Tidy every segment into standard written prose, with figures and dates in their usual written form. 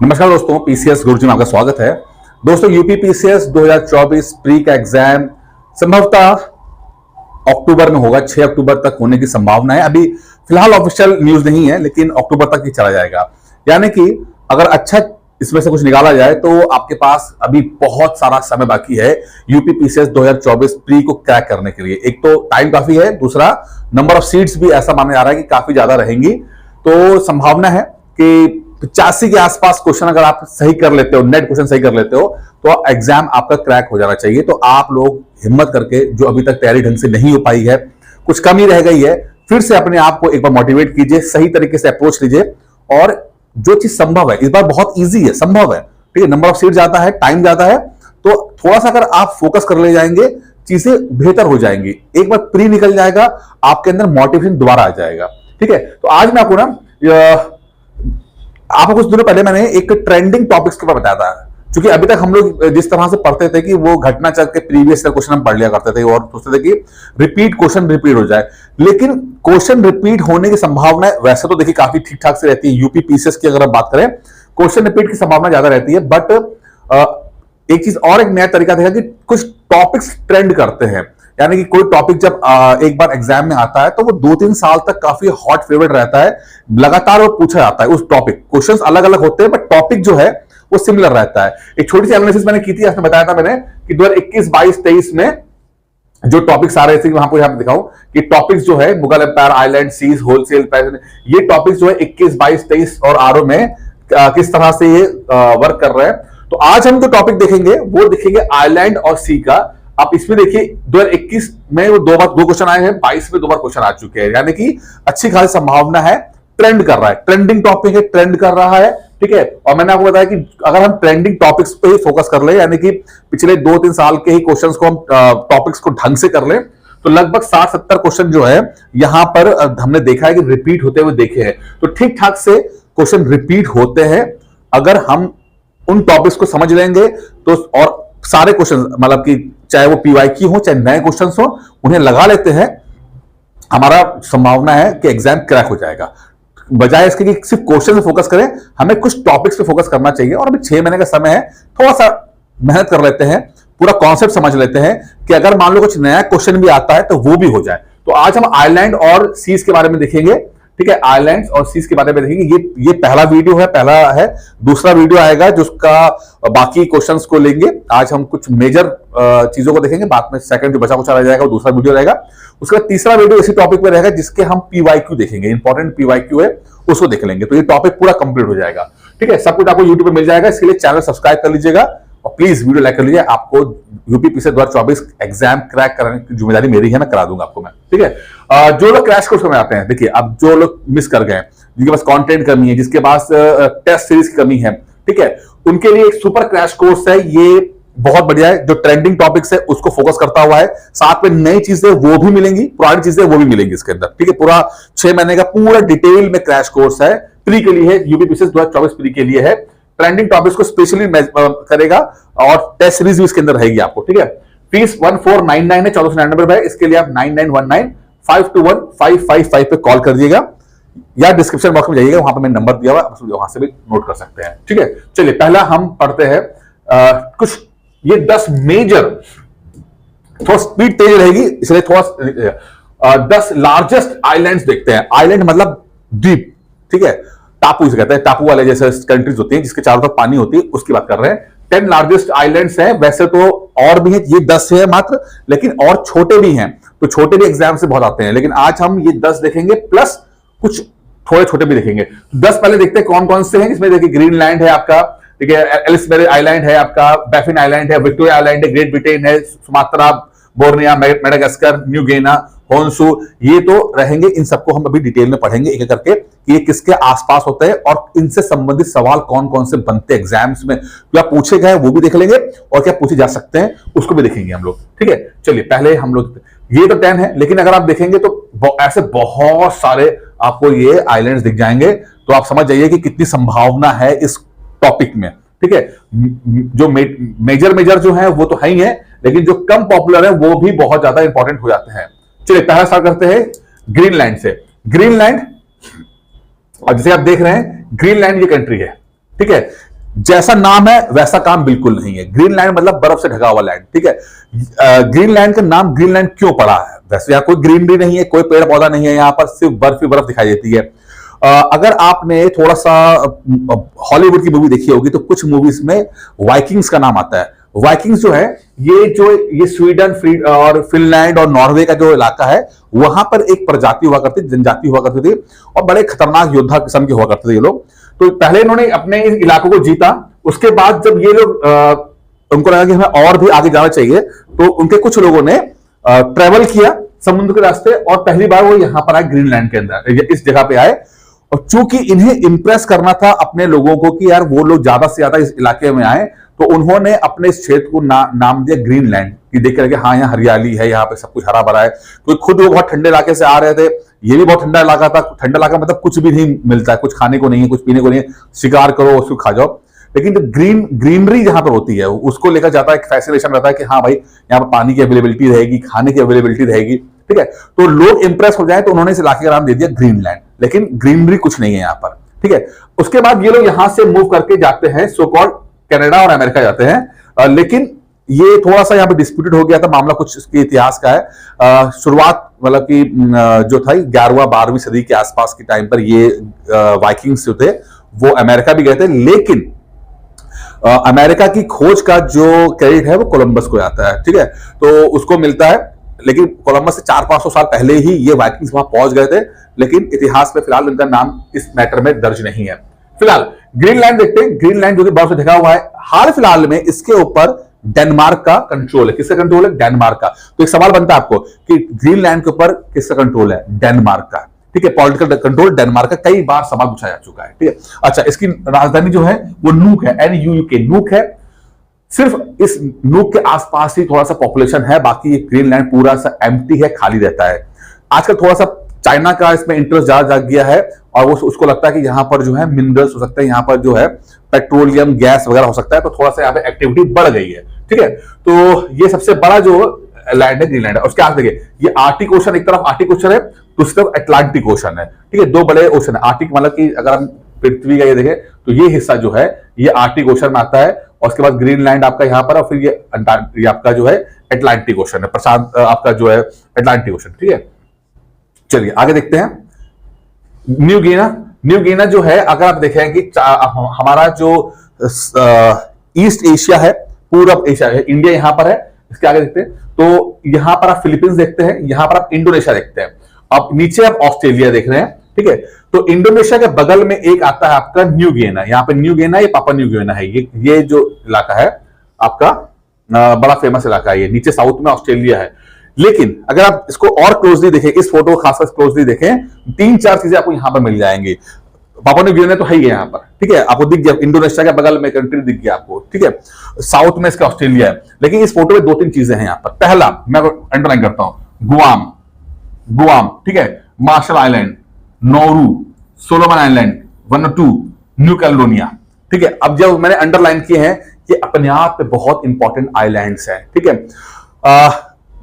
नमस्कार दोस्तों, पीसीएस गुरुजी में आपका स्वागत है। दोस्तों, यूपी पीसीएस 2024 प्री का एग्जाम संभवतः अक्टूबर में होगा। 6 अक्टूबर तक होने की संभावना है। अभी फिलहाल ऑफिशियल न्यूज नहीं है, लेकिन अक्टूबर तक ही चला जाएगा। यानी कि अगर अच्छा इसमें से कुछ निकाला जाए तो आपके पास अभी बहुत सारा समय बाकी है यूपी पीसीएस 2024 प्री को क्रैक करने के लिए। एक तो टाइम काफी है, दूसरा नंबर ऑफ सीट्स भी ऐसा माना जा रहा है कि काफी ज्यादा रहेंगी। तो संभावना है कि 85 के आसपास क्वेश्चन अगर आप सही कर लेते हो, नेट क्वेश्चन सही कर लेते हो, तो एग्जाम आपका क्रैक हो जाना चाहिए। तो आप लोग हिम्मत करके, जो अभी तक तैयारी ढंग से नहीं हो पाई है, कुछ कमी रह गई है, फिर से अपने आप को एक बार मोटिवेट कीजिए, सही तरीके से अप्रोच लीजिए। और जो चीज संभव है, इस बार बहुत ईजी है, संभव है, ठीक है। नंबर ऑफ सीट जाता है, टाइम जाता है, तो थोड़ा सा अगर आप फोकस कर ले जाएंगे, चीजें बेहतर हो जाएंगी। एक बार प्री निकल जाएगा, आपके अंदर मोटिवेशन दोबारा आ जाएगा, ठीक है। तो आज मैं आपको कुछ दिनों पहले मैंने एक ट्रेंडिंग टॉपिक्स के ऊपर बताया था। क्योंकि अभी तक हम लोग जिस तरह से पढ़ते थे कि वो घटना चल के प्रीवियस ईयर क्वेश्चन हम पढ़ लिया करते थे और सोचते थे कि रिपीट क्वेश्चन रिपीट हो जाए, लेकिन क्वेश्चन रिपीट होने की संभावना वैसे तो देखिए काफी ठीक ठाक से रहती है। यूपी पीसीएस की अगर हम बात करें, क्वेश्चन रिपीट की संभावना ज्यादा रहती है। बट एक चीज और, एक नया तरीका देखा कि कुछ टॉपिक्स ट्रेंड करते हैं। यानी कि कोई टॉपिक जब एक बार एग्जाम में आता है तो वो 2-3 साल तक काफी हॉट फेवरेट रहता है, लगातार वो पूछा जाता है उस टॉपिक। क्वेश्चंस अलग अलग होते हैं बट टॉपिक जो है वो सिमिलर रहता है। एक छोटी सी एनालिसिस मैंने की थी, आपने बताया था मैंने कि 2021, 22, 23 में जो टॉपिक्स आ रहे थे, वहां पर यहाँ पे दिखाऊं कि टॉपिक्स जो है Mughal empire, island, seas, wholesale price, ये टॉपिक्स जो है 21, 22, 23 और आरओ में किस तरह से ये वर्क कर रहे हैं। तो आज हम जो टॉपिक देखेंगे वो देखेंगे आइलैंड और सी का। आप इसमें देखिए 2021 में वो दो क्वेश्चन आए हैं, 22 में 2 बार क्वेश्चन आ चुके हैं। यानी कि अच्छी खासी संभावना है, ट्रेंड कर रहा है, ट्रेंडिंग टॉपिक है, ट्रेंड कर रहा है, ठीक है। और मैंने आपको बताया कि अगर हम ट्रेंडिंग टॉपिक्स पे ही फोकस कर ले, यानी कि पिछले 2-3 साल के ही क्वेश्चंस को हम टॉपिक्स को ढंग से कर ले, तो लगभग 60-70 क्वेश्चन जो है यहां पर हमने देखा है कि रिपीट होते हुए देखे हैं। तो ठीक ठाक से क्वेश्चन रिपीट होते हैं अगर हम उन टॉपिक्स को समझ लेंगे तो। और सारे क्वेश्चन, मतलब कि चाहे वो पीवाईक्यू हो चाहे नए क्वेश्चंस हो, उन्हें लगा लेते हैं, हमारा संभावना है कि एग्जाम क्रैक हो जाएगा। बजाय इसके कि सिर्फ क्वेश्चन पे फोकस करें, हमें कुछ टॉपिक्स पे फोकस करना चाहिए। और अभी 6 महीने का समय है, थोड़ा सा मेहनत कर लेते हैं, पूरा कॉन्सेप्ट समझ लेते हैं कि अगर मान लो कुछ नया क्वेश्चन भी आता है तो वो भी हो जाए। तो आज हम आइलैंड और सीज के बारे में देखेंगे, ठीक है। आइलैंड्स और सीज के बारे में देखेंगे। ये पहला वीडियो है, पहला है। दूसरा वीडियो आएगा जिसका बाकी क्वेश्चंस को लेंगे। आज हम कुछ मेजर चीजों को देखेंगे, बाद में सेकंड जो बचा कुछ रह जाएगा वो दूसरा वीडियो रहेगा। उसके बाद तीसरा वीडियो इसी टॉपिक पे रहेगा जिसके हम पीवाईक्यू देखेंगे, इंपॉर्टेंट पीवाईक्यू है उसको देख लेंगे। तो ये टॉपिक पूरा कंप्लीट हो जाएगा, ठीक है। सब कुछ आपको यूट्यूब पे मिल जाएगा, इसके लिए चैनल सब्सक्राइब कर लीजिएगा और प्लीज वीडियो लाइक कर लीजिए। आपको यूपी पीसीएस 2024 एग्जाम क्रैक कराने की जिम्मेदारी मेरी है, मैं करा दूंगा आपको मैं, ठीक है। जो लोग क्रैश कोर्स में आते हैं, देखिए अब जो लोग मिस कर गए, जिनके पास कंटेंट कमी है, जिसके पास टेस्ट सीरीज की कमी है, ठीक है, उनके लिए एक सुपर क्रैश कोर्स है। ये बहुत बढ़िया है, जो ट्रेंडिंग टॉपिक्स है उसको फोकस करता हुआ है, साथ में नई चीजें वो भी मिलेंगी, पुरानी चीजें वो भी मिलेंगी इसके अंदर, ठीक है। पूरा 6 महीने का पूरा डिटेल में क्रैश कोर्स है, प्री के लिए है, यूपी पीसीएस 2024 प्री के लिए है। ट्रेंडिंग टॉपिक्स को स्पेशली करेगा और टेस्ट सीरीज भी इसके अंदर रहेगी आपको, ठीक है। फीस 1499 है, 1499 है। इसके लिए आप 9919521555 पे कॉल कर दिएगा या डिस्क्रिप्शन बॉक्स में जाइएगा, वहां पे मैंने नंबर दिया हुआ है, वहां से भी नोट कर सकते हैं, ठीक है। चलिए पहला हम पढ़ते हैं कुछ ये 10 मेजर, थोड़ा स्पीड तेज रहेगी इसलिए थोड़ा 10 लार्जेस्ट आइलैंड्स देखते हैं। आइलैंड मतलब द्वीप, ठीक है, टापू इसे कहते हैं। टापू वाले जैसे कंट्रीज होती हैं जिसके चारों तरफ पानी होती है, उसकी बात कर रहे हैं। 10 लार्जेस्ट आइलैंड्स हैं, वैसे तो और भी हैं, ये 10 है मात्र, लेकिन और छोटे भी हैं, तो छोटे भी एग्जाम से बहुत आते हैं। लेकिन आज हम ये 10 देखेंगे प्लस कुछ थोड़े छोटे भी देखेंगे। 10 पहले देखते हैं कौन कौन से हैं। इसमें देखिए ग्रीनलैंड है आपका, ठीक है, एलिस आइलैंड है आपका, बैफिन आइलैंड है, विक्टोरिया आइलैंड है, ग्रेट ब्रिटेन है, Sumatra, Borneo, Madagascar, New Guinea, Honshu, ये तो रहेंगे। इन सबको हम अभी डिटेल में पढ़ेंगे एक एक करके कि ये किसके आसपास होते हैं और इनसे संबंधित सवाल कौन कौन से बनते हैं एग्जाम्स में, क्या पूछे गए वो भी देख लेंगे और क्या पूछे जा सकते हैं उसको भी देखेंगे हम लोग, ठीक है। चलिए पहले हम लोग, ये तो 10 है, लेकिन अगर आप देखेंगे तो ऐसे बहुत सारे आपको ये आइलैंड्स दिख जाएंगे। तो आप समझ जाइए कि कितनी संभावना है इस टॉपिक में, ठीक है। जो मेजर जो है वो तो है ही है, लेकिन जो कम पॉपुलर है वो भी बहुत ज्यादा इंपॉर्टेंट हो जाते हैं। चलिए पहला स्टार्ट करते हैं ग्रीनलैंड से। ग्रीनलैंड, और जैसे आप देख रहे हैं ग्रीनलैंड ये कंट्री है, ठीक है। जैसा नाम है वैसा काम बिल्कुल नहीं है। ग्रीनलैंड मतलब बर्फ से ढका हुआ लैंड, ठीक है। ग्रीनलैंड का नाम ग्रीनलैंड क्यों पड़ा है? वैसे यहाँ कोई ग्रीनरी नहीं है, कोई पेड़ पौधा नहीं है, यहाँ पर सिर्फ बर्फ ही बर्फ दिखाई देती है। अगर आपने थोड़ा सा हॉलीवुड की मूवी देखी होगी तो कुछ मूवीज में वाइकिंग्स का नाम आता है। वाइकिंग्स जो है ये स्वीडन और फिनलैंड और नॉर्वे का जो इलाका है वहां पर एक प्रजाति हुआ करती, जनजाति हुआ करती थी और बड़े खतरनाक योद्धा किस्म के हुआ करते थे ये लोग। तो पहले इन्होंने अपने इस इलाकों को जीता, उसके बाद जब ये लोग उनको लगा कि हमें और भी आगे जाना चाहिए तो उनके कुछ लोगों ने ट्रेवल किया समुद्र के रास्ते और पहली बार वो यहां पर आए ग्रीनलैंड के अंदर, इस जगह पे आए। और चूंकि इन्हें इंप्रेस करना था अपने लोगों को कि यार वो लोग ज्यादा से ज्यादा इस इलाके में आए, तो उन्होंने अपने इस क्षेत्र को नाम दिया ग्रीनलैंड, कि देख करके हाँ यहाँ हरियाली है, यहाँ पे सब कुछ हरा भरा है। क्योंकि खुद वो बहुत ठंडे इलाके से आ रहे थे, ये भी बहुत ठंडा इलाका था। ठंडा इलाका मतलब कुछ भी नहीं मिलता है, कुछ खाने को नहीं है, कुछ पीने को नहीं है, शिकार करो उसको खा जाओ। लेकिन जो ग्रीनरी जहां पर होती है उसको लेकर जाता है, एक फैसिनेशन रहता है कि हाँ भाई यहाँ पर पानी की अवेलेबिलिटी रहेगी, खाने की अवेलेबिलिटी रहेगी, ठीक है। तो लोग इंप्रेस हो जाए तो उन्होंने इस इलाके का नाम दे दिया ग्रीनलैंड, लेकिन ग्रीनरी कुछ नहीं है यहाँ पर, ठीक है। उसके बाद ये लोग यहां से मूव करके जाते हैं सो कॉल्ड कनाडा और अमेरिका जाते हैं। लेकिन ये थोड़ा सा यहाँ पे डिस्प्यूटेड हो गया था मामला, कुछ इसके इतिहास का है। शुरुआत मतलब कि जो था 11वीं 12वीं सदी के आसपास के टाइम पर ये वाइकिंग्स जो थे वो अमेरिका भी गए थे, लेकिन अमेरिका की खोज का जो क्रेडिट है वो कोलंबस को आता है, ठीक है। तो उसको मिलता है, लेकिन कोलंबस से 400-500 साल पहले ही ये वाइकिंग्स वहां पहुंच गए थे, लेकिन इतिहास में फिलहाल इनका नाम इस मैटर में दर्ज नहीं है। फिलहाल ग्रीनलैंड देखते हैं। ग्रीनलैंड जो कि बर्फ से ढका हुआ है, हाल फिलहाल में इसके ऊपर डेनमार्क का कंट्रोल है। किसका कंट्रोल है? डेनमार्क का। तो एक सवाल बनता है आपको कि ग्रीनलैंड के ऊपर किसका कंट्रोल है? डेनमार्क का, ठीक है। पॉलिटिकल कंट्रोल डेनमार्क का, कई बार सवाल पूछा जा चुका है, ठीक है। अच्छा, इसकी राजधानी जो है वो नूक है, NUK नूक है। सिर्फ इस नूक के आसपास ही थोड़ा सा पॉपुलेशन है, बाकी ग्रीनलैंड पूरा सा एम्प्टी है, खाली रहता है। आजकल थोड़ा सा चाइना का इसमें इंटरेस्ट ज्यादा जाग गया है और वो उसको लगता है कि यहाँ पर जो है मिनरल्स हो सकते हैं, यहाँ पर जो है पेट्रोलियम गैस वगैरह हो सकता है, तो थोड़ा सा यहाँ पे एक्टिविटी बढ़ गई है, ठीक है। तो ये सबसे बड़ा जो लैंड है ग्रीनलैंड है। उसके आगे देखिए, ये आर्टिक ओशन, एक तरफ आर्टिक ओशन है, दूसरी तरफ अटलांटिक ओशन है, ठीक है। दो बड़े ओशन है। आर्टिक मतलब कि अगर हम पृथ्वी का ये देखें तो ये हिस्सा जो है ये आर्टिक ओशन में आता है, और उसके बाद ग्रीनलैंड आपका यहाँ पर, और फिर ये आपका जो है अटलांटिक ओशन है, प्रशांत आपका जो है अटलांटिक ओशन, ठीक है। चलिए आगे देखते हैं। न्यू गिनी जो है, अगर आप देखें कि हमारा जो ईस्ट एशिया है, पूर्व एशिया है, इंडिया यहां पर है। इसके आगे देखते हैं तो यहां पर आप फिलीपींस देखते हैं, यहां पर आप इंडोनेशिया देखते हैं, अब नीचे आप ऑस्ट्रेलिया देख रहे हैं, ठीक है। तो इंडोनेशिया के बगल में एक आता है आपका न्यू गिनी। यहाँ पे न्यू गिनी, ये पापा न्यू गिनी है। ये जो इलाका है आपका बड़ा फेमस इलाका है, ये नीचे साउथ में ऑस्ट्रेलिया है। लेकिन अगर आप इसको और क्लोजली देखें, इस फोटो को खासकर क्लोजली देखें, 3-4 चीजें आपको यहां पर मिल जाएंगी। पापा न्यू गिनी तो है ही यहाँ पर, ठीक है, आपको दिख गया। इंडोनेशिया के बगल में कंट्री दिख गया आपको, ठीक है। साउथ में इसका ऑस्ट्रेलिया है, लेकिन इस फोटो में 2-3 चीजें हैं यहाँ पर। पहला मैं अंडरलाइन करता हूं, गुआम, ठीक है, Marshall Island, Nauru, Solomon Island, Vanuatu, New Caledonia, ठीक है। अब जब मैंने अंडरलाइन किए हैं, ये अपने आप में बहुत इंपॉर्टेंट आइलैंड्स हैं, ठीक है।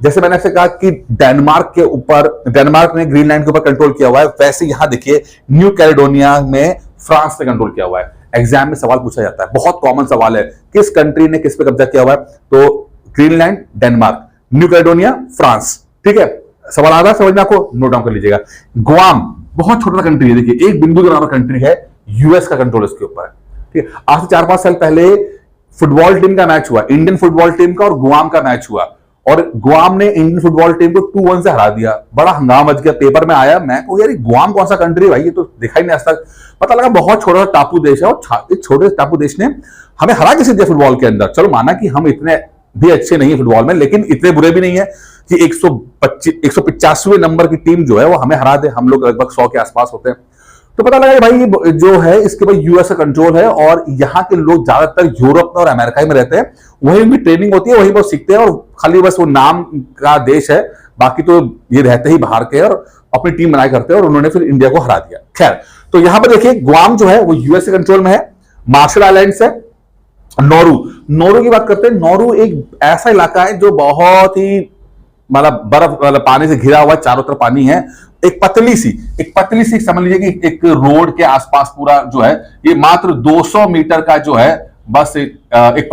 जैसे मैंने आपसे कहा कि डेनमार्क ने ग्रीनलैंड के ऊपर कंट्रोल किया हुआ है, वैसे यहां देखिए न्यू कैलेडोनिया में फ्रांस ने कंट्रोल किया हुआ है। एग्जाम में सवाल पूछा जाता है, बहुत कॉमन सवाल है, किस कंट्री ने किस पे कब्जा किया हुआ है? तो Greenland Denmark, new Caledonia France, ठीक है। सवाल आ रहा है, समझना, आपको नोट डाउन कर लीजिएगा। गुआम बहुत छोटा कंट्री है, देखिए एक बिंदु के बराबर कंट्री है, यूएस का कंट्रोल इसके ऊपर है, ठीक है। आज से 4-5 साल पहले फुटबॉल टीम का मैच हुआ, इंडियन फुटबॉल टीम का और गुआम का मैच हुआ, और गुआम ने इंडियन फुटबॉल टीम को 2-1 से हरा दिया। बड़ा हंगामा मच गया, पेपर में आया। मैं कहूं यार गुआम कौन सा कंट्री भाई, ये तो देखा ही नहीं आज तक। पता लगा बहुत छोटा सा टापू देश है, और इस छोटे टापू देश ने हमें हरा कैसे दिया फुटबॉल के अंदर। चलो माना कि हम इतने भी अच्छे नहीं है फुटबॉल में, लेकिन इतने बुरे भी नहीं है कि 185वें नंबर की टीम जो है वो हमें हरा दे। हम लोग लगभग 100 के आसपास होते हैं। तो पता लगा भाई ये जो है इसके बाद यूएस का कंट्रोल है, और यहाँ के लोग ज्यादातर यूरोप में और अमेरिका में रहते हैं, वहीं उनकी ट्रेनिंग होती है, वहीं पर सीखते हैं, और खाली बस वो नाम का देश है, बाकी तो ये रहते ही बाहर के और अपनी टीम बनाए करते हैं, और उन्होंने फिर इंडिया को हरा दिया। खैर, तो यहां पर देखिए गुआम जो है वो यूएस के कंट्रोल में है। मार्शल आइलैंड्स है, नौरू की बात करते हैं। नौरू एक ऐसा इलाका है जो बहुत ही मतलब बर्फ पानी से घिरा हुआ, चारों तरफ पानी है, एक पतली सी समझ लीजिए कि एक रोड के आसपास पूरा जो है ये मात्र 200 मीटर का जो है बस एक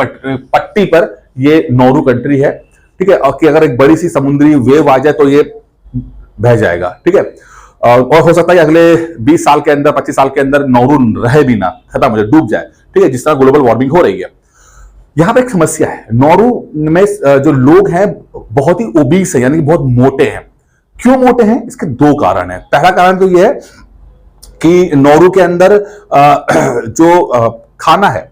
पट्टी पर ये नौरू कंट्री है, ठीक है। और कि अगर एक बड़ी सी समुद्री वेव आ जाए तो ये बह जाएगा, ठीक है। और हो सकता है अगले 20 साल के अंदर 25 साल के अंदर नौरू रहे भी ना, खत्म हो जाए, डूब जाए, ठीक है, जिस तरह ग्लोबल वार्मिंग हो रही है। यहां पर एक समस्या है, नौरू में जो लोग हैं बहुत ही ओबीस है, यानी कि बहुत मोटे हैं। क्यों मोटे हैं? इसके दो कारण हैं। पहला कारण तो यह है कि नौरू के अंदर जो खाना है,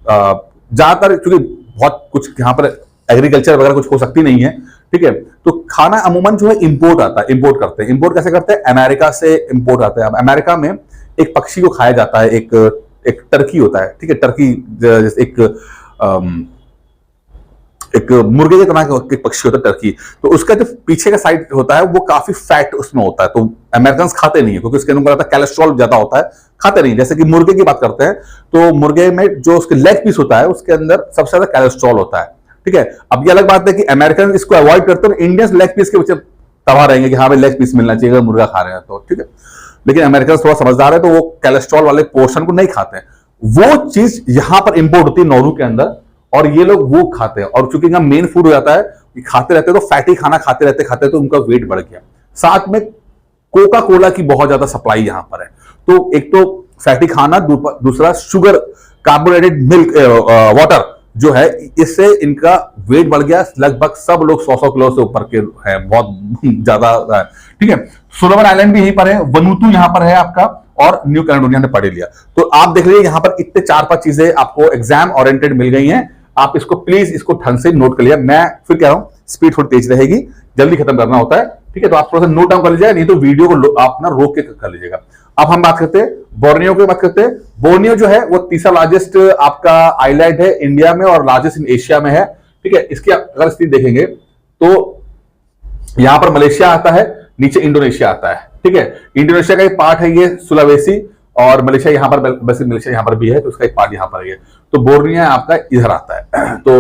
ज्यादातर क्योंकि बहुत कुछ यहां पर एग्रीकल्चर वगैरह कुछ हो सकती नहीं है, ठीक है, तो खाना अमूमन जो है इंपोर्ट आता है, इंपोर्ट करते हैं। इंपोर्ट कैसे करते हैं? अमेरिका से इंपोर्ट आता है। अब अमेरिका में एक पक्षी को खाया जाता है, एक टर्की होता है, ठीक है, टर्की एक मुर्गे के तरह का पक्षी होता है टर्की, तो उसका जो पीछे का साइड होता है वो काफी फैट उसमें होता है, तो अमेरिकन खाते नहीं है क्योंकि उसके अंदर कोलेस्ट्रॉल ज्यादा होता है, खाते नहीं। जैसे कि मुर्गे की बात करते हैं तो मुर्गे में जो उसके लेग पीस होता है उसके अंदर सबसे ज्यादा कोलेस्ट्रॉल होता है, ठीक है। अब ये अलग बात है कि अमेरिकन इसको अवॉइड करते हैं, इंडियंस लेग पीस के पीछे तबाह रहेंगे कि हाँ भाई लेग पीस मिलना चाहिए अगर मुर्गा खा रहे हैं तो, ठीक है। लेकिन अमेरिकन थोड़ा समझदार है तो वो कोलेस्ट्रॉल वाले पोर्शन को नहीं खाते हैं। वो चीज यहां पर इंपोर्ट होती है नौरू के अंदर, और ये लोग वो खाते हैं। और चूंकि इनका मेन फूड हो जाता है, खाते रहते हैं तो फैटी खाना खाते रहते तो उनका वेट बढ़ गया। साथ में कोका कोला की बहुत ज्यादा सप्लाई यहां पर है, तो एक तो फैटी खाना, दूसरा शुगर कार्बोहाइड्रेट मिल्क वाटर जो है, इससे इनका वेट बढ़ गया। लगभग सब लोग 100 किलो से ऊपर के हैं, बहुत ज्यादा, ठीक है। सोलोमन आइलैंड भी यहीं पर है, वनूतु यहां पर है आपका, और न्यू कैलेडोनिया ने पढ़ लिया। तो आप देख लीजिए यहां पर इतने 4-5 चीजें आपको एग्जाम ओरिएंटेड मिल गई हैं। आप इसको प्लीज इसको ढंग से नोट कर लिया। मैं फिर कह रहा हूं स्पीड थोड़ी तेज रहेगी, जल्दी खत्म करना होता है, ठीक है। तो आप थोड़ा सा नोट डाउन कर लीजिएगा, नहीं तो वीडियो को आप ना रोक के कर लीजिएगा। अब हम बात करते हैं बोर्नियो की, बात करते हैं। बोर्नियो जो है वो तीसरा लार्जेस्ट आपका आइलैंड है इंडिया में और लार्जेस्ट इन एशिया में है, ठीक है। इसकी अगर स्थिति देखेंगे तो यहां पर मलेशिया आता है, नीचे इंडोनेशिया आता है, ठीक है। इंडोनेशिया का एक पार्ट है ये सुलावेसी, और मलेशिया यहां पर, वैसे मलेशिया यहां पर भी है तो उसका एक पार्ट यहां पर है। तो बोर्नियो आपका इधर आता है। तो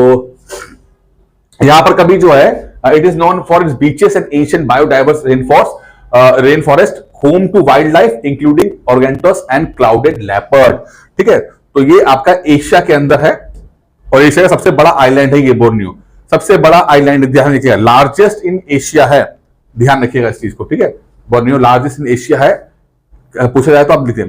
यहां पर कभी जो है it is known for its beaches and ancient biodiverse rainforest, home to wildlife including orangutans and clouded leopard, ठीक है। तो ये आपका एशिया के अंदर है और एशिया का सबसे बड़ा आइलैंड है ये बोर्नियो, सबसे बड़ा आइलैंड, ध्यान रखिएगा, लार्जेस्ट इन एशिया है, ध्यान रखिएगा इस चीज को, ठीक है। बोर्नियो लार्जेस्ट इन एशिया है, पूछा जाए तो आप लिखिए।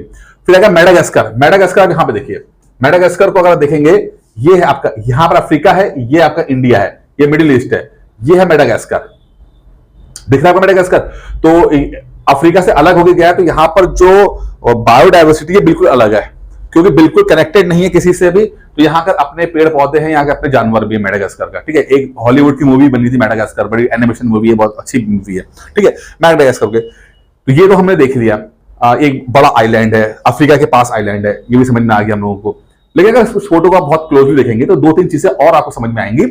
फिर आएगा मेडागास्कर। मेडागास्कर यहां पे देखिए, मेडागास्कर को अगर देखेंगे, ये है आपका, यहां पर अफ्रीका है, ये आपका इंडिया है, ये मिडिल ईस्ट है, ये है मेडागास्कर, दिख रहा है आपको मेडागास्कर। तो अफ्रीका से अलग हो गया है, तो यहां पर जो बायोडाइवर्सिटी है बिल्कुल अलग है, क्योंकि बिल्कुल कनेक्टेड नहीं है किसी से भी। तो यहां का अपने पेड़ पौधे हैं, यहाँ के अपने जानवर भी है मेडागास्कर का, ठीक है। एक हॉलीवुड की मूवी बनी थी मेडागास्कर, बड़ी एनिमेशन मूवी है, बहुत अच्छी मूवी है, ठीक है, मेडागास्कर के। तो ये तो हमने देख लिया, एक बड़ा आइलैंड है, अफ्रीका के पास आइलैंड है, ये भी समझ में आ गया हम लोगों को। लेकिन अगर उस फोटो को आप बहुत क्लोजली देखेंगे तो 2-3 चीजें और आपको समझ में आएंगी,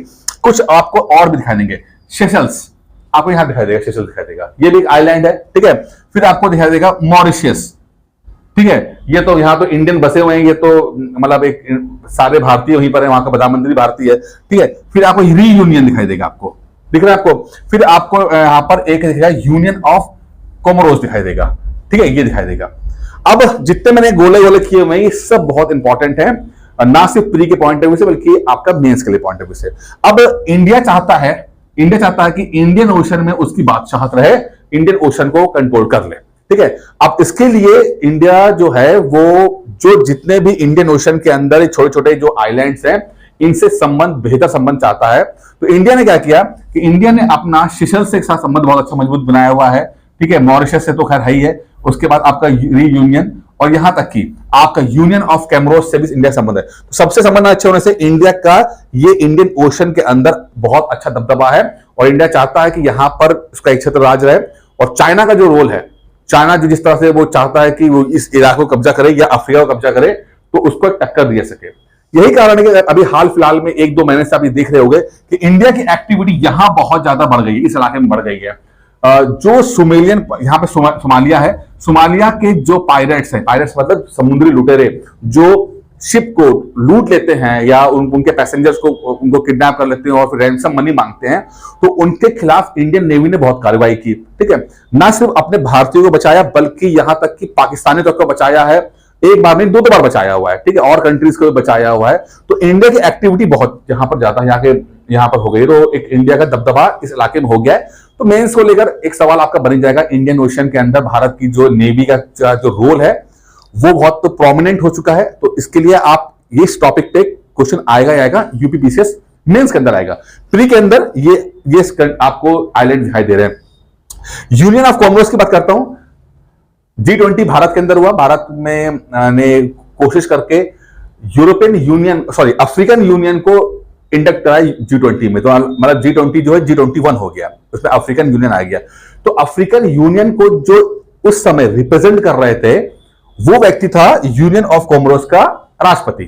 कुछ आपको और भी दिखाई देंगे। सेशल्स आपको यहां दिखाई देगा, सेशल्स दिखाई देगा, ये भी एक आइलैंड है, ठीक है। फिर आपको दिखाई देगा मॉरिशियस, ठीक है, ये तो यहां तो इंडियन बसे हुए हैं, ये तो मतलब एक सारे भारतीय वहीं पर है, वहां का प्रधानमंत्री भारतीय है, ठीक है। फिर आपको रीयूनियन दिखाई देगा, आपको दिख रहा है आपको। फिर आपको यहां पर एक दिखेगा यूनियन ऑफ कोमोरोस दिखाई देगा, ठीक है, ये दिखाई देगा। अब जितने मैंने गोले गोले किए हुए ये सब बहुत इंपॉर्टेंट है, ना सिर्फ प्री के पॉइंट ऑफ व्यू से बल्कि आपका मेंस के लिए पॉइंट ऑफ व्यू से। अब इंडिया चाहता है कि इंडियन ओशन में उसकी बादशाहत रहे, इंडियन ओशन को कंट्रोल कर ले, ठीक है। अब इसके लिए इंडिया जो है वो जो जितने भी इंडियन ओशन के अंदर छोटे छोटे जो आइलैंड्स हैं इनसे संबंध, बेहतर संबंध चाहता है। तो इंडिया ने क्या किया कि इंडिया ने अपना सेशल्स से साथ संबंध बहुत अच्छा मजबूत बनाया हुआ है, ठीक है। मॉरिशस से तो खैर है ही है, उसके बाद आपका रीयूनियन, और यहां तक कि आपका यूनियन ऑफ कैमरोस से भी इंडिया संबंध है। तो सबसे संबंध अच्छे होने से इंडिया का ये इंडियन ओशन के अंदर बहुत अच्छा दबदबा है, और इंडिया चाहता है कि यहां पर उसका एक छत्र राज रहे। और चाइना का जो रोल है, चाइना जो जिस तरह से वो चाहता है कि वो इस इलाके को कब्जा करे या अफ्रीका को कब्जा करे, तो उसको टक्कर दे सके। यही कारण है कि अभी हाल फिलहाल में 1-2 महीने से आप ये देख रहे होंगे कि इंडिया की एक्टिविटी यहां बहुत ज्यादा बढ़ गई है, इस इलाके में बढ़ गई है। जो सोमालियन, यहां पे सोमालिया है, सोमालिया के जो पायरेट्स हैं, पायरेट्स मतलब समुद्री लुटेरे, जो शिप को लूट लेते हैं या उनके पैसेंजर्स को उनको किडनैप कर लेते हैं और फिर रैंसम मनी मांगते हैं, तो उनके खिलाफ इंडियन नेवी ने बहुत कार्रवाई की। ठीक है, ना सिर्फ अपने भारतीयों को बचाया बल्कि यहां तक कि पाकिस्तानी तक को बचाया है, एक बार नहीं 2 बार बचाया हुआ है। ठीक है, और कंट्रीज को भी बचाया हुआ है। तो इंडिया की एक्टिविटी बहुत यहां पर ज्यादा यहां पर हो गई, तो एक इंडिया का दबदबा इस इलाके में हो गया है। तो मेंस को लेकर एक सवाल आपका बन जाएगा, इंडियन ओशन के अंदर भारत की जो नेवी का जो रोल है वो बहुत तो प्रोमिनेंट हो चुका है। तो इसके लिए आप इस टॉपिक पे क्वेश्चन आएगा यूपीपीसीएस मेंस के अंदर आएगा। प्री के अंदर ये आपको आइलैंड दिखाई दे रहे हैं। यूनियन ऑफ कॉमर्स की बात करता हूं, G20 भारत के अंदर हुआ। भारत में ने कोशिश करके यूरोपियन यूनियन अफ्रीकन यूनियन को इंडक्ट कराया G20 में। तो मतलब G20 जो है G21 हो गया, उसमें अफ्रीकन यूनियन आ गया। तो अफ्रीकन यूनियन को जो उस समय रिप्रेजेंट कर रहे थे वो व्यक्ति था यूनियन ऑफ कॉमर्स का राष्ट्रपति।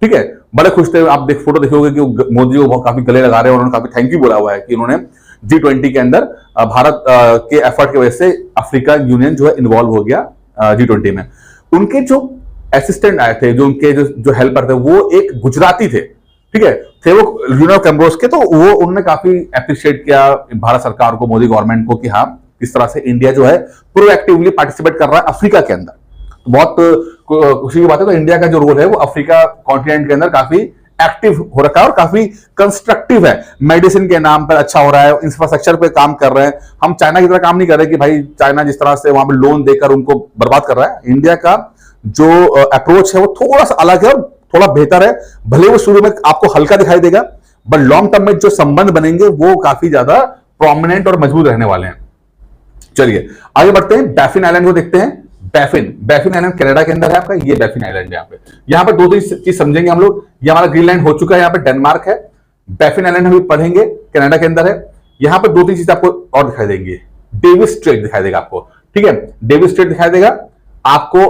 ठीक है, बड़े खुश थे। आप फोटो देखोगे कि मोदी जी को काफी गले लगा रहे हैं और उन्होंने काफी थैंक यू बोला हुआ है कि उन्होंने G20 के अंदर भारत के एफर्ट की वजह से अफ्रीका यूनियन जो है इन्वॉल्व हो गया G20 में। उनके जो असिस्टेंट आए थे, जो उनके जो हेल्पर थे, वो एक गुजराती थे। ठीक है, थे वो यूनियन ऑफ कॉमर्स के। तो वो उन्होंने काफी अप्रिशिएट किया भारत सरकार को, मोदी गवर्नमेंट को, कि हाँ किस तरह से इंडिया जो है प्रोएक्टिवली पार्टिसिपेट कर रहा है अफ्रीका के अंदर। तो बहुत खुशी की बात है। तो इंडिया का जो रोल है वो अफ्रीका कॉन्टिनेंट के अंदर काफी एक्टिव हो रखा है और काफी कंस्ट्रक्टिव है। मेडिसिन के नाम पर अच्छा हो रहा है, इंफ्रास्ट्रक्चर पे काम कर रहे हैं। हम चाइना की तरह काम नहीं कर रहे कि भाई चाइना जिस तरह से वहां पे लोन देकर उनको बर्बाद कर रहा है। इंडिया का जो अप्रोच है वो थोड़ा सा अलग है और थोड़ा बेहतर है। भले वो शुरू में आपको हल्का दिखाई देगा, बट लॉन्ग टर्म में जो संबंध बनेंगे वो काफी ज्यादा प्रोमिनेंट और मजबूत रहने वाले हैं। चलिए आगे बढ़ते हैं, बैफिन आइलैंड को देखते हैं। बैफिन आइलैंड कनाडा के अंदर है आपका, ये बैफिन आइलैंड है। यहाँ पे 2 चीज समझेंगे हम लोग। ये हमारा ग्रीनलैंड हो चुका है, यहाँ पे डेनमार्क है। बैफिन आइलैंड हम पढ़ेंगे, कनाडा के अंदर है। यहाँ पे 2-3 चीज आपको और दिखाई देंगी। डेविस स्ट्रेट दिखाई देगा आपको। ठीक है, डेविस स्ट्रेट दिखाई देगा आपको,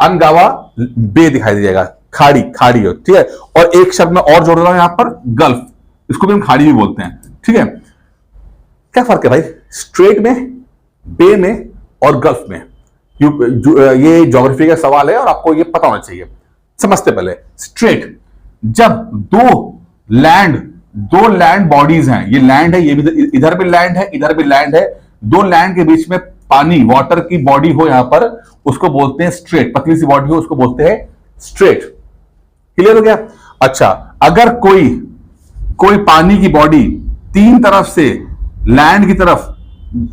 अनगावा बे दिखाई देगा, खाड़ी हो। ठीक है, और एक शब्द में और जोड़ रहा हूं यहाँ पर, गल्फ, इसको भी हम खाड़ी भी बोलते हैं। ठीक है, क्या फर्क है भाई स्ट्रेट में, बे में और गल्फ में? ये ज्योग्राफी का सवाल है और आपको ये पता होना चाहिए। समझते पहले, स्ट्रेट जब दो लैंड बॉडीज हैं, ये लैंड है, ये भी इधर भी लैंड है, इधर भी लैंड है, 2 लैंड के बीच में पानी, वाटर की बॉडी हो यहां पर, उसको बोलते हैं स्ट्रेट। पतली सी बॉडी हो उसको बोलते हैं स्ट्रेट। क्लियर हो गया? अच्छा, अगर कोई पानी की बॉडी 3 तरफ से लैंड की तरफ,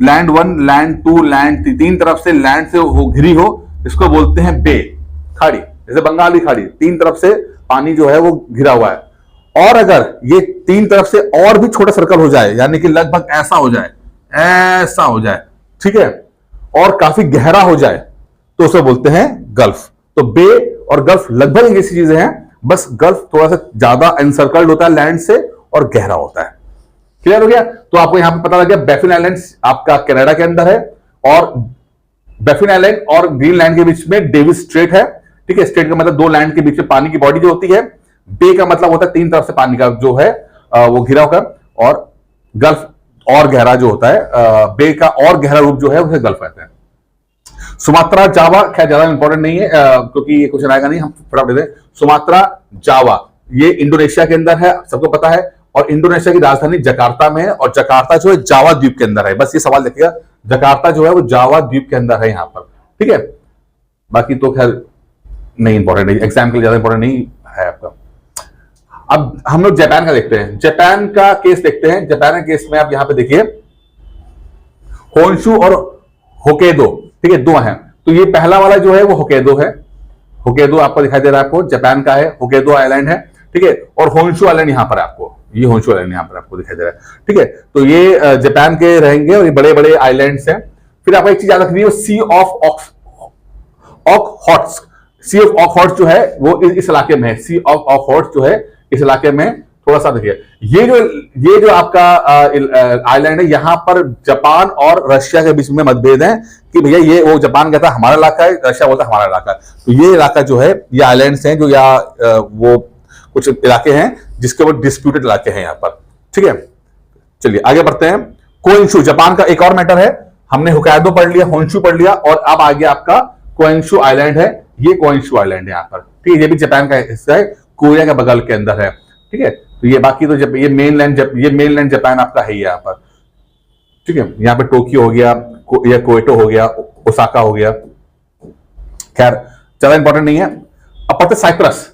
लैंड 1, लैंड 2, लैंड 3 तरफ से लैंड से घिरी हो, इसको बोलते हैं बे, खाड़ी। जैसे बंगाली खाड़ी, 3 तरफ से पानी जो है वो घिरा हुआ है। और अगर ये 3 तरफ से और भी छोटा सर्कल हो जाए, यानी कि लगभग ऐसा हो जाए, ठीक है, और काफी गहरा हो जाए, तो उसे बोलते हैं गल्फ। तो बे और गल्फ लगभग एक ऐसी चीजें हैं, बस गल्फ थोड़ा सा ज्यादा एनसर्कल्ड होता है लैंड से और गहरा होता है। क्लियर हो गया? तो आपको यहां पे पता लग गया बैफिन आइलैंड आपका कनाडा के अंदर है, और बैफिन आइलैंड और ग्रीनलैंड के बीच में डेविस स्ट्रेट है। ठीक है, स्ट्रेट का मतलब 2 लैंड के बीच में पानी की बॉडी जो होती है। बे का मतलब होता है 3 तरफ से पानी का जो है वो घिरा होकर, और गल्फ और गहरा जो होता है, बे का और गहरा रूप जो है उसे गल्फ कहते हैं। सुमात्रा जावा खैर ज्यादा इंपॉर्टेंट नहीं है क्योंकि ये क्वेश्चन आएगा नहीं, हम फटाफट देते। सुमात्रा जावा ये इंडोनेशिया के अंदर है, सबको पता है, और इंडोनेशिया की राजधानी जकार्ता में है, और जकार्ता जो है जावा द्वीप के अंदर है। बस ये सवाल देखिएगा, जकार्ता जो है वो जावा द्वीप के अंदर है यहां पर। ठीक है, बाकी तो खैर नहीं इंपॉर्टेंट है, एग्जाम के लिए ज्यादा इंपॉर्टेंट नहीं है आपका। अब हम लोग जापान का देखते हैं, जापान का केस देखते हैं। जापान के केस में आप यहां पे देखिए, होन्शु और होकेदो, ठीक है, 2 हैं। तो ये पहला वाला जो है वो होकेदो है, होकेदो आपको दिखाई दे रहा है, आपको जापान का है, होकेदो आइलैंड है। ठीक है, और होन्शु आइलैंड यहां पर आपको, ये होन्शु आइलैंड यहां पर आपको दिखाई दे रहा है। ठीक है, तो ये जापान के रहेंगे और ये बड़े बड़े आइलैंड्स हैं। फिर आपको एक चीज याद रखनी है, सी ऑफ ऑकहॉट्स, सी ऑफ ऑकहॉट्स जो है वो इस इलाके में है। सी ऑफ ऑकहॉट्स जो है इस इलाके में, थोड़ा सा देखिए, ये जो आपका आइलैंड है, यहां पर जापान और रशिया के बीच में मतभेद है कि भैया ये, वो जापान कहता है हमारा इलाका है, रशिया बोलता है हमारा इलाका है। तो ये इलाका जो है, ये आइलैंड्स हैं जो वो कुछ इलाके हैं जिसके वो डिस्प्यूटेड इलाके हैं यहां पर। ठीक है, चलिए आगे बढ़ते हैं। कोइंशु जापान का एक और मैटर है, हमने होक्काइडो पढ़ लिया, होन्शु पढ़ लिया, और अब आ गया आपका कोइंशु आइलैंड है। ये कोइंशू आइलैंड है यहाँ पर, ठीक है, ये भी जापान का हिस्सा है, कोरिया के बगल के अंदर है, ठीक है। तो ये बाकी तो जब ये मेनलैंड जापान आपका है यहाँ पर, ठीक है। यहाँ पे टोक्यो हो गया, या कोएटो हो गया, ओसाका हो गया, खैर ज्यादा इंपॉर्टेंट नहीं है। अब पढ़ते साइप्रस।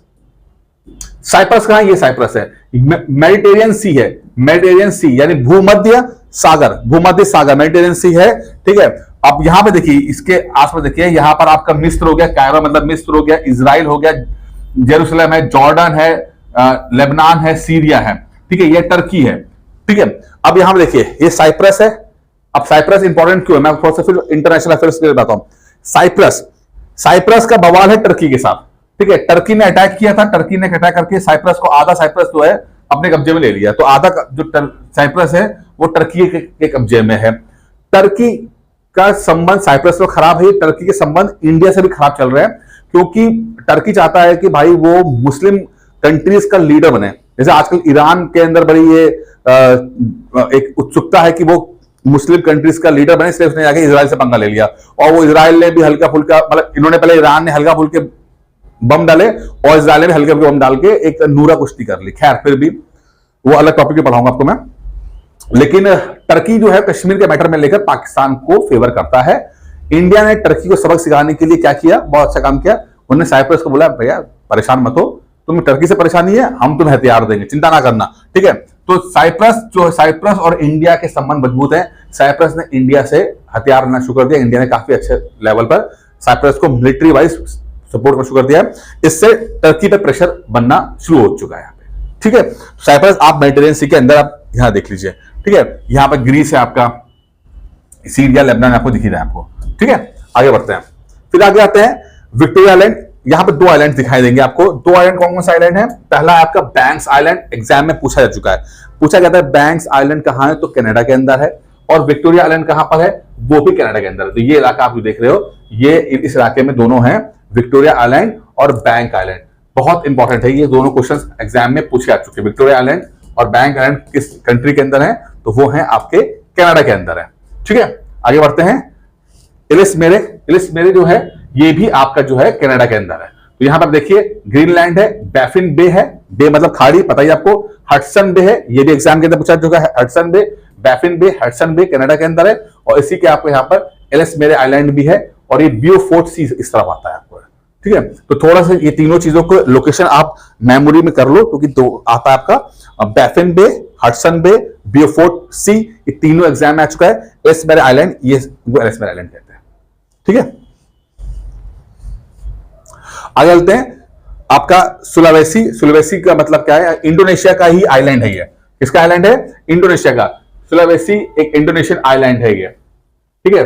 साइप्रस कहां, ये साइप्रस है, मेडिटेरियन सी है, मेडिटेरियन सी यानी भूमध्य सागर मेडिटेरियन सी है, ठीक है। अब यहां पे देखिए, इसके आसपास देखिए, यहां पर आपका मिस्र हो गया, कायरो मतलब मिस्र हो गया, इजराइल हो गया, जेरूसलम है, जॉर्डन है, लेबनान है, सीरिया है, ठीक है, ये टर्की है, ठीक है। अब यहां पे देखिए, ये साइप्रस है। अब साइप्रस इंपॉर्टेंट क्यों है, मैं थोड़ा सा फिर इंटरनेशनल अफेयर्स के लिए बताता हूं। साइप्रस का बवाल है टर्की के साथ, ठीक है। टर्की ने अटैक किया था, टर्की ने अटैक करके साइप्रस को, आधा साइप्रस जो है अपने कब्जे में ले लिया, तो आधा जो साइप्रस है वो टर्की के कब्जे में है। टर्की का संबंध साइप्रस से खराब है, टर्की के संबंध इंडिया से भी खराब चल रहे हैं, क्योंकि टर्की चाहता है कि भाई वो मुस्लिम कंट्रीज का लीडर बने। जैसे आजकल ईरान के अंदर बड़ी ये एक उत्सुकता है कि वो मुस्लिम कंट्रीज का लीडर बने, इसलिए उसने जाके इजराइल से पंगा ले लिया। और वो इजराइल ने भी हल्का फुल्का, मतलब इन्होंने पहले, ईरान ने हल्का फुल्के बम डाले और इजराइल ने भी हल्के फुल्के बम डाल के एक नूरा कुश्ती कर ली। खैर फिर भी वो अलग टॉपिक पे पढ़ाऊंगा आपको मैं। लेकिन टर्की जो है कश्मीर के मैटर में लेकर पाकिस्तान को फेवर करता है। इंडिया ने टर्की को सबक सिखाने के लिए क्या किया, बहुत अच्छा काम किया। उन्होंने साइप्रस को बोला, भैया परेशान मत हो, तुम्हें टर्की से परेशानी है, हम तुम्हें हथियार देंगे, चिंता ना करना, ठीक है। तो साइप्रस और इंडिया के संबंध मजबूत है। साइप्रस ने इंडिया से हथियार लेना शुरू कर दिया, इंडिया ने काफी अच्छे लेवल पर साइप्रस को मिलिट्री वाइज सपोर्ट करना शुरू कर दिया। इससे टर्की पे प्रेशर बनना शुरू हो चुका है यहाँ पे, ठीक है। साइप्रस आप मेडिटेरियन सी के अंदर आप यहां देख लीजिए, ठीक है। यहां पर ग्रीस है आपका, सीरिया, लेबनान आपको दिख रहा है आपको, ठीक है। आगे बढ़ते हैं, फिर आगे आते हैं विक्टोरिया आइलैंड। यहां पे 2 आइलैंड दिखाई देंगे आपको। 2 आइलैंड कौन कौन सा आइलैंड है? पहला है आपका बैंक्स आइलैंड, एग्जाम में पूछा जा चुका है, पूछा गया था बैंक्स आइलैंड कहां है, तो कनाडा के अंदर है। और विक्टोरिया आइलैंड कहां पर है, वो भी कनाडा के अंदर है। तो ये इलाका आप जो देख रहे हो, ये इस इलाके में दोनों हैं, विक्टोरिया आइलैंड और बैंक आइलैंड। बहुत इंपॉर्टेंट है, ये दोनों क्वेश्चन एग्जाम में पूछे जा चुके हैं। विक्टोरिया आइलैंड और बैंक आइलैंड किस कंट्री के अंदर है, तो वो है आपके कनाडा के अंदर है, ठीक है। आगे बढ़ते हैं, इलिस मेरे जो है, ये भी आपका जो है कनाडा के अंदर है। तो यहां पर देखिए, ग्रीनलैंड है, बैफिन बे है, बे मतलब खाड़ी, पता ही आपको। हडसन बे है, ये भी एग्जाम के अंदर पूछा चुका है, हडसन बे, बैफिन बे, हडसन बे कनाडा के अंदर है। और इसी के आपको यहाँ पर एलिस मेरे आइलैंड भी है, और ये ब्यूफोर्ट सी इस तरफ आता है आपको, ठीक है। तो थोड़ा सा ये तीनों चीजों को लोकेशन आप मेमोरी में कर लो, क्योंकि दो आता है आपका बैफिन बे, हडसन बे, ब्यूफोर्ट सी, ये तीनों एग्जाम में आ चुका है। एलिस मेरे आइलैंड, ये वो एलिस मेरे आइलैंड कहते हैं, ठीक है। आगे चलते हैं, आपका सुलावेसी का मतलब क्या है, इंडोनेशिया का ही आइलैंड है ये। किसका आइलैंड है? इंडोनेशिया का। सुलावेसी एक इंडोनेशियन आइलैंड है ये, ठीक है।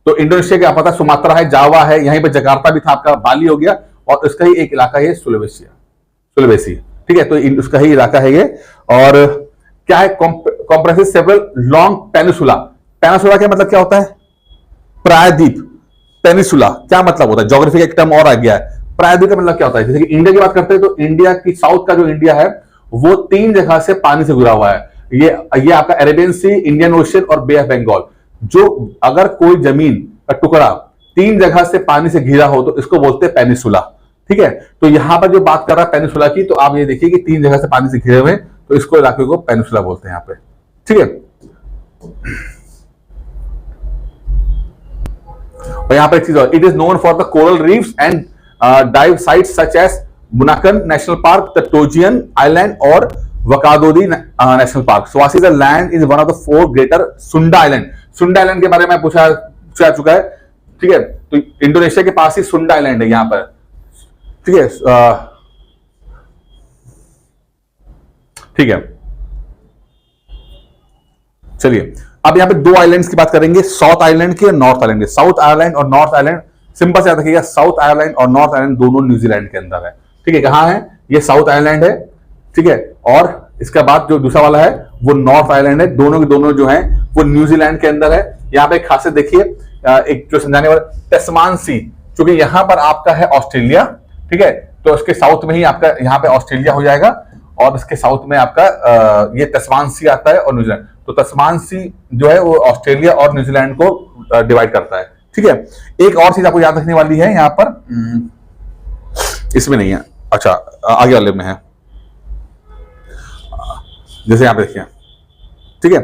तो इंडोनेशिया का पता सुमात्रा है, जावा है, यहीं पर जकार्ता भी था आपका, बाली हो गया, और इसका ही एक इलाका है सुलावेसी, ठीक है। तो उसका ही इलाका है ये। और क्या है, कॉम्प्रेसेस सेवरल लॉन्ग पेनिसुला। पेनिसुला का मतलब क्या होता है? प्रायद्वीप। पेनिसुला क्या मतलब होता है? ज्योग्राफी का एक टर्म और आ गया है। प्रायद्वीप का मतलब क्या होता है? जैसे कि इंडिया की बात करते हैं, तो इंडिया की साउथ का जो इंडिया है, वो 3 जगह से पानी से घिरा हुआ है। ये आपका अरेबियन सी, इंडियन ओशन और बे ऑफ बंगाल। जो अगर कोई जमीन का टुकड़ा 3 जगह से पानी से घिरा हो, तो इसको बोलते हैं पेनिसुला, ठीक है। तो यहां पर जो बात कर रहा है पेनिसुला की, तो आप ये देखिए कि 3 जगह से पानी से घिरे हुए, तो इसको इलाके को पेनिसुला बोलते हैं यहां पे, ठीक है। और यहां पर एक चीज और, it is known for the coral reefs and dive sites such as Bunaken National Park, the Togean Island और वकादोदी नेशनल पार्क। स्वासी the land is one of the 4 greater Sunda Island. Sunda Island के बारे में पूछा चुका है, ठीक है। तो इंडोनेशिया के पास ही सुंडा आइलैंड है यहां पर, ठीक है, ठीक है। चलिए, अब यहां पे 2 आइलैंड्स की बात करेंगे, साउथ आइलैंड की और नॉर्थ आइलैंड की। साउथ आइलैंड और नॉर्थ आइलैंड सिंपल से याद रखिएगा, साउथ आइलैंड और नॉर्थ आइलैंड दोनों न्यूजीलैंड के अंदर है, ठीक है। कहां है? ये साउथ आइलैंड है, ठीक है। और इसके बाद जो दूसरा वाला है वो नॉर्थ आइलैंड है। दोनों के दोनों जो है वो न्यूजीलैंड के अंदर है। यहां पे एक खासियत देखिए, एक जो समझाने वाला, तस्मान सी, क्योंकि यहां पर आपका है ऑस्ट्रेलिया, ठीक है। तो इसके साउथ में ही आपका यहां पे ऑस्ट्रेलिया हो जाएगा, और इसके साउथ में आपका ये तस्मान सी आता है और न्यूजीलैंड। तो तस्मान सी जो है वो ऑस्ट्रेलिया और न्यूजीलैंड को डिवाइड करता है, ठीक है। एक और चीज आपको याद रखने वाली है यहां पर, इसमें नहीं है। अच्छा, आगे वाले में है, जैसे यहां पे देखिए, ठीक है,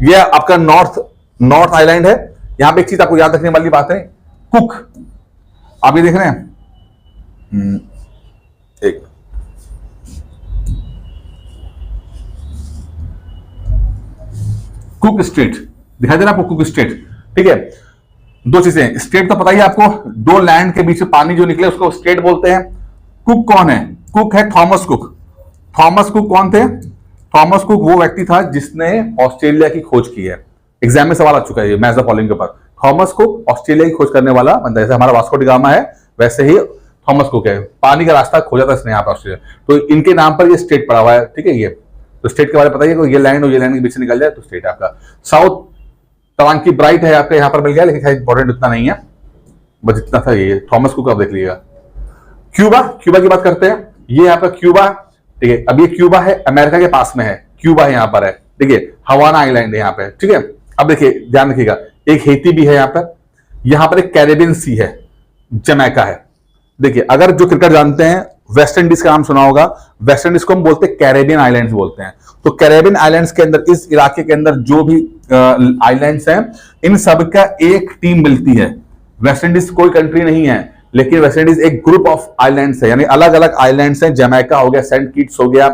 ये आपका नॉर्थ आइलैंड है। यहां पे एक चीज आपको याद रखने वाली बात है, कुक, आप ये देख रहे हैं, एक कुक स्ट्रेट दिखाई दे रहा है आपको, कुक स्ट्रेट, ठीक है। दो चीजें, स्ट्रेट तो पता ही है आपको, दो लैंड के बीच में पानी जो निकले उसको स्ट्रेट बोलते हैं। कुक कौन है? कुक है थॉमस कुक। थॉमस कुक कौन थे? थॉमस कुक वो व्यक्ति था जिसने ऑस्ट्रेलिया की खोज की है। एग्जाम में सवाल आ चुका है मैच द फॉलोइंग के ऊपर। थॉमस कुक ऑस्ट्रेलिया की खोज करने वाला बंदा, जैसे हमारा वास्को डी गामा है वैसे ही थॉमस कुक है। पानी का रास्ता खोजा था इसने यहाँ पर ऑस्ट्रेलिया, तो इनके नाम पर ये स्टेट पड़ा हुआ है, ठीक है। ये तो स्टेट के बारे में बताइए, ये लैंड और ये लैंड के बीच से निकल जाए तो स्टेट आपका। साउथ तवांकी ब्राइट है आपके यहाँ पर मिल गया, लेकिन इंपॉर्टेंट इतना नहीं है, बस इतना था ये थॉमस कुक, आप देख लीजिएगा। क्यूबा, क्यूबा की बात करते हैं, ये यहाँ पर क्यूबा, ठीक है। अब ये क्यूबा है, अमेरिका के पास में है, क्यूबा यहाँ पर है, ठीक है। हवाना आइलैंड है यहाँ पे, ठीक है। अब देखिए ध्यान रखिएगा, एक हेती भी है यहाँ पर एक कैरेबियन सी है, जमैका है। देखिए अगर जो क्रिकेट जानते हैं, वेस्ट इंडीज का नाम सुना होगा, वेस्ट इंडीज को हम बोलते हैं कैरेबियन आइलैंड्स बोलते हैं। तो कैरेबियन आइलैंड्स के अंदर, इस इलाके के अंदर जो भी आइलैंड्स हैं, इन सब का एक टीम मिलती है। वेस्ट इंडीज कोई कंट्री नहीं है, लेकिन वेस्ट इंडीज एक ग्रुप ऑफ आइलैंड्स है, यानी अलग अलग आइलैंड्स हैं। जमैका हो गया, सेंट किट्स हो गया,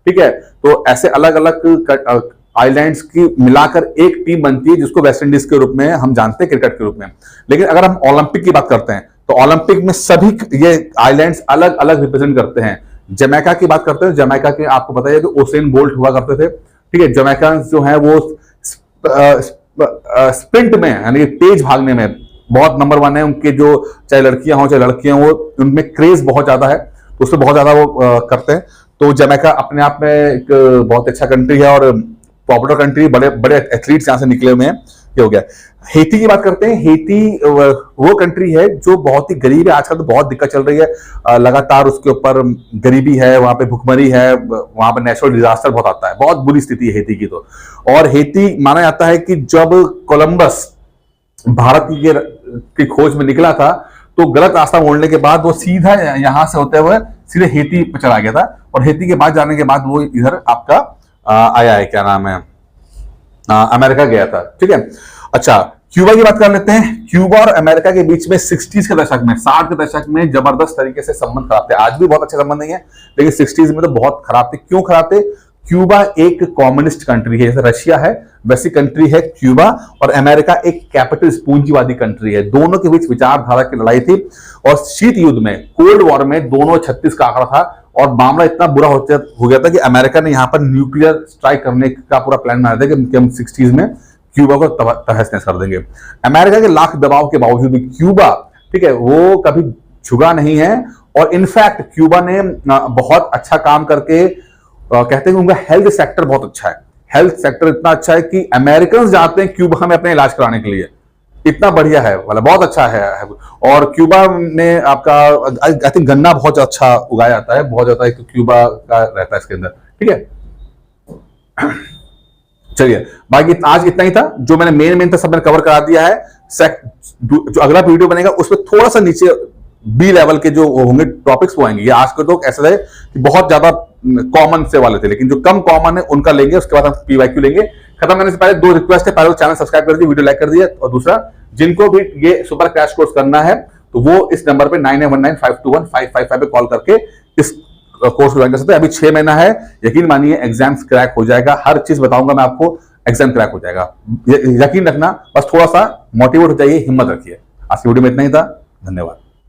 ठीक है। तो ऐसे अलग अलग आइलैंड्स की मिलाकर एक टीम बनती है, जिसको वेस्ट इंडीज के रूप में हम जानते हैं, क्रिकेट के रूप में। लेकिन अगर हम ओलंपिक की बात करते हैं, तो ओलंपिक में सभी ये आइलैंड्स अलग अलग रिप्रेजेंट करते हैं। जमैका की बात करते हैं, जमैका के आपको पता है कि उसेन बोल्ट हुआ करते थे, ठीक है। जमैका जो है वो स्प्रिंट में, यानी तेज भागने में बहुत नंबर 1 है। उनके जो चाहे लड़कियां हो चाहे लड़कियां हो, उनमें क्रेज बहुत ज्यादा है, तो उससे बहुत ज्यादा वो करते हैं। तो जमैका अपने आप में एक बहुत अच्छा कंट्री है और पॉपुलर कंट्री, बड़े बड़े एथलीट्स यहां से निकले हुए हैं। ये हो गया। हेती की बात करते हैं, हेती वो कंट्री है जो बहुत ही गरीब है। आजकल तो बहुत दिक्कत चल रही है, लगातार उसके ऊपर गरीबी है, वहां पे भुखमरी है, वहां पे नेचुरल डिजास्टर बहुत आता है, बहुत बुरी स्थिति है हेती की तो। और हेती माना जाता है कि जब कोलंबस भारत की खोज में निकला था, तो गलत रास्ता मोड़ने के बाद वो सीधा यहां से होते हुए सीधे हेती पे चला गया था, और हेती के बाद जाने के बाद वो इधर आपका आया है, क्या नाम है, अमेरिका गया था, ठीक है। अच्छा, क्यूबा की बात कर लेते हैं। क्यूबा और अमेरिका के बीच में 60s के दशक में, 60 के दशक में जबरदस्त तरीके से संबंध खराब थे। आज भी बहुत अच्छे संबंध नहीं है, लेकिन 60s में तो बहुत खराब थे। क्यों खराब थे? क्यूबा एक कम्युनिस्ट कंट्री है, जैसे रशिया है वैसी कंट्री है क्यूबा, और अमेरिका एक कैपिटलिस्ट पूंजीवादी कंट्री है। दोनों के बीच विचारधारा की लड़ाई थी, और शीत युद्ध में, कोल्ड वॉर में दोनों 36 का आंकड़ा था, और मामला इतना बुरा हो गया था कि अमेरिका ने यहां पर न्यूक्लियर स्ट्राइक करने का पूरा प्लान बनाया था कि हम 60s में क्यूबा को तहस नहस कर देंगे। अमेरिका के लाख दबाव के बावजूद भी क्यूबा, ठीक है, वो कभी झुका नहीं है, और इनफैक्ट क्यूबा ने बहुत अच्छा काम करके, कहते हैं कि उनका हेल्थ सेक्टर बहुत अच्छा है। हेल्थ सेक्टर इतना अच्छा है कि अमेरिकन जाते हैं क्यूबा में अपने इलाज कराने के लिए, इतना बढ़िया है वाला, बहुत अच्छा है। और क्यूबा में आपका आई थिंक गन्ना बहुत अच्छा उगाया जाता है, बहुत ज्यादा क्यूबा का रहता है इसके अंदर, ठीक है। चलिए, बाकी आज इतना ही था, जो मैंने मेन था सब मैंने कवर करा दिया है। जो अगला वीडियो बनेगा उसमें थोड़ा सा नीचे बी लेवल के जो होंगे टॉपिक्स वो आएंगे। ये आज के तो ऐसा है कि बहुत ज्यादा कॉमन से वाले थे, लेकिन जो कम कॉमन है उनका लेंगे, उसके बाद हम PYQ लेंगे। खत्म करने से पहले 2 रिक्वेस्ट है, पहले चैनल सब्सक्राइब कर दीजिए, वीडियो लाइक कर दिए, और दूसरा जिनको भी ये सुपर क्रैश कोर्स करना है तो वो इस नंबर पे 9919521555 पे कॉल करके इस कोर्स ज्वाइन कर सकते हैं। अभी 6 महीना है, यकीन मानिए एग्जाम्स क्रैक हो जाएगा, हर चीज बताऊंगा मैं आपको, एग्जाम क्रैक हो जाएगा, यकीन रखना। बस थोड़ा सा मोटिवेट हो जाइए, हिम्मत रखिए। आज की वीडियो में इतना ही था, धन्यवाद।